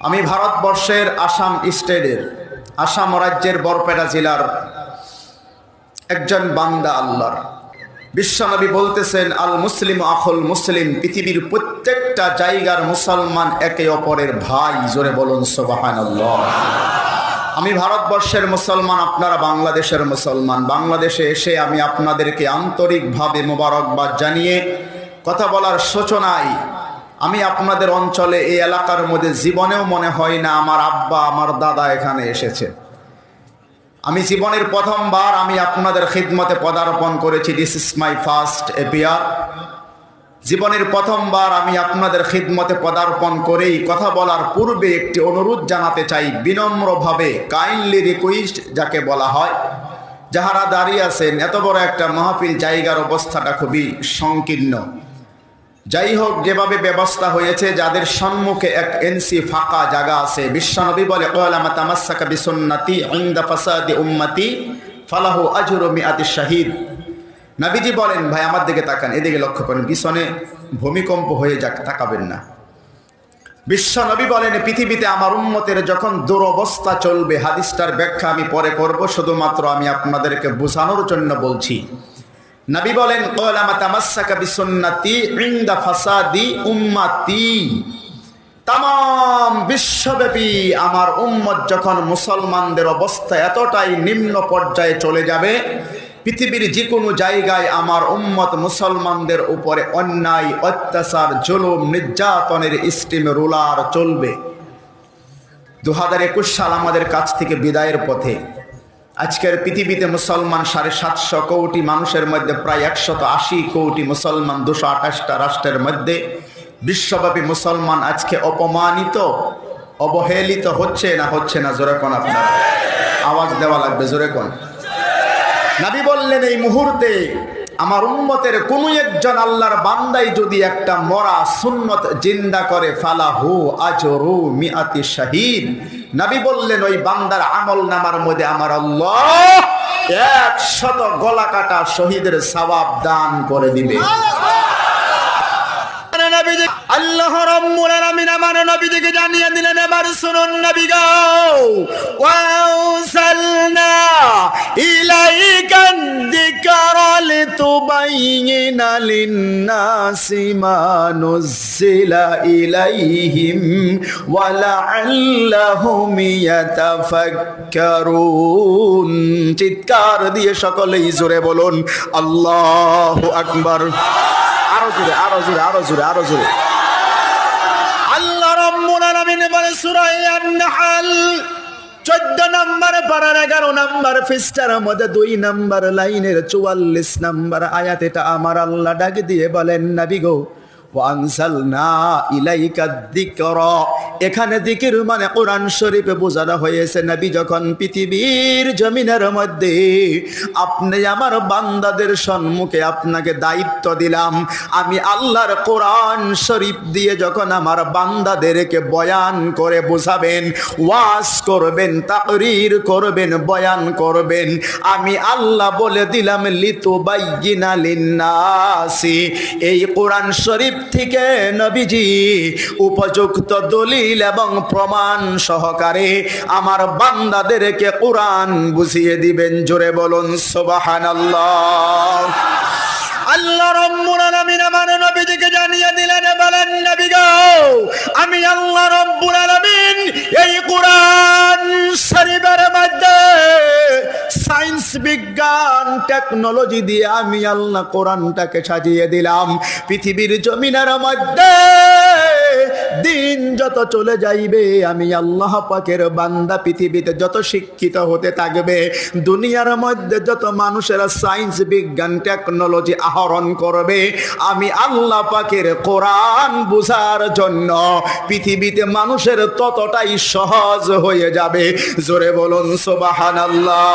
আমি ভারতবর্ষের আসাম স্টেটের আসাম রাজ্যের বরপেটা জেলার একজন বান্দা আল্লাহর। বিশ্বনবী বলতেছেন, আল মুসলিম আখুল মুসলিম, পৃথিবীর প্রত্যেকটা জায়গার মুসলমান একে অপরের ভাই। জোরে বলুন সুবহানাল্লাহ। আমি ভারতবর্ষের মুসলমান, আপনারা বাংলাদেশের মুসলমান। বাংলাদেশে এসে আমি আপনাদেরকে আন্তরিকভাবে মোবারকবাদ জানিয়ে কথা বলার সূচনায়, আমি আপনাদের অঞ্চলে এই এলাকার মধ্যে জীবনেও মনে হয় না আমার আব্বা আমার দাদা এখানে এসেছে। আমি জীবনের প্রথমবার আমি আপনাদের খিদমতে পদার্পণ করেছি। This is my first appear. জীবনের প্রথমবার আমি আপনাদের খিদমতে পদার্পণ করেই কথা বলার পূর্বে একটি অনুরোধ জানাতে চাই, বিনম্রভাবে, কাইন্ডলি রিকোয়েস্ট যাকে বলা হয়। যাহারা দাঁড়িয়ে আছেন, এত বড় একটা মাহফিল, জায়গার অবস্থাটা খুবই সংকীর্ণ। যাই হোক, যেভাবে ব্যবস্থা হয়েছে, যাদের সম্মুখে 1 ইঞ্চি ফাঁকা জায়গা আছে, বিশ্বনবী বলে, ক্বালা মান তামাসসাকা বিসুন্নতি ইনদা ফাসাদি উম্মতি ফালাহু আজরু মিআতি শাহীদ। নবীজি বলেন, ভাই আমার দিকে তাকান, এদিকে লক্ষ্য করেন, পিছনে ভূমিকম্প হয়ে যাক, তাকাবেন না। বিশ্বনবী বলেন, পৃথিবীতে আমার উম্মতের যখন দুরবস্থা চলবে, হাদিসটার ব্যাখ্যা আমি পরে করব, শুধুমাত্র আমি আপনাদেরকে বোঝানোর জন্য বলছি। নবী বলেন, ক্বালা মান তামাসসাকা বিসুন্নতি ইনদা ফাসাদি উম্মতি। তাম বিশ্বব্যাপী আমার উম্মত যখন মুসলমানদের অবস্থা এতটাই নিম্ন পর্যায়ে চলে যাবে, পৃথিবীর যে কোনো জায়গায় আমার উম্মত মুসলমানদের উপরে অন্যায়, অত্যাচার, জুলুম, নির্যাতনের স্টিম রুলার চলবে। 2021 সাল আমাদের কাছ থেকে বিদায়ের পথে। আজকের পৃথিবীতে মুসলমান 750 কোটি মানুষের মধ্যে প্রায় 180 কোটি মুসলমান 228টা রাষ্ট্রের মধ্যে। বিশ্বব্যাপী মুসলমান আজকে অপমানিত, অবহেলিত হচ্ছে না? জোরে কোন, আপনারা আওয়াজ দেওয়া লাগবে, জোরে কোন। নবী বললেন, এই মুহূর্তে আমার উম্মতের কোন একজন আল্লাহর বান্দাই যদি একটা মরা সুন্নত জিন্দা করে, ফালাহু আজরু মিআতি শাহীদ। নবী বললেন, ওই বান্দার আমল নামার মধ্যে আমার আল্লাহ 100 গলা কাটা শহীদের সওয়াব দান করে দিবে। আল্লাহ রাব্বুল আলামিন আমার নবীকে জানিয়ে দিলেন, এবার শুনুন নবী গো, ওয়াসালনা ইলাইকা যিকরা লিতুবাইয়িনা লিন-নাসি মা নুযিলা ইলাইহিম ওয়া লাআল্লাহুম ইয়াতাফাক্কারুন। চিৎকার দিয়ে সকলেই জোরে বলুন আল্লাহু আকবার। আরো জোরে, আরো জোরে, আরো জোরে, আরো জোরে। আল্লাহ রাব্বুল আলামিন বলে সূরা আন-নাহল 14 নম্বর পারার 11 নম্বর পৃষ্ঠার মধ্যে 2 নম্বর লাইনের 44 নম্বর আয়াত। এটা আমার আল্লাহ ডাক দিয়ে বলেন, নবী গো, ওয়ানসালনা ইলাইকা যিকরা। এখানে যিকির মানে কোরআন শরীফে বোঝানো হয়েছে, নবী যখন পৃথিবীর জমিনের মধ্যে আপনি আমার বান্দাদের সম্মুখে আপনাকে দায়িত্ব দিলাম, আমি আল্লাহর কোরআন শরীফ দিয়ে যখন আমার বান্দাদেরকে বয়ান করে বোঝাবেন, ওয়াজ করবেন, তাকরীর করবেন, বয়ান করবেন, আমি আল্লাহ বলে দিলাম লিতুবাইয়িনা লিন-নাসি। এই কোরআন শরীফ থেকে নবীজি উপযুক্ত দলিল এবং প্রমাণ সহকারে আমার বান্দাদেরকে কোরআন বুঝিয়ে দিবেন। জোরে বলুন সুবহানাল্লাহ। আল্লাহ রাব্বুল আলামিন আমার নবীকে জানিয়ে দিলেন, বলেন, নবী গো, আমি আল্লাহ রাব্বুল আলামিন এই কোরআন শরীফের মধ্যে সায়েন্স, বিজ্ঞান, টেকনোলজি দিয়ে আমি আল্লাহ কোরআনটাকে সাজিয়ে দিলাম। পৃথিবীর জমিনের মধ্যে দিন যত চলে যাইবে, আমি আল্লাহ পাকের বান্দা পৃথিবীতে যত শিক্ষিত হতে থাকবে, দুনিয়ার মধ্যে যত মানুষেরা সায়েন্স, বিজ্ঞান, টেকনোলজি আহরণ করবে, আমি আল্লাহ পাকের কোরআন বুঝার জন্য পৃথিবীতে মানুষের ততটাই সহজ হয়ে যাবে। জোরে বলুন সুবহানাল্লাহ।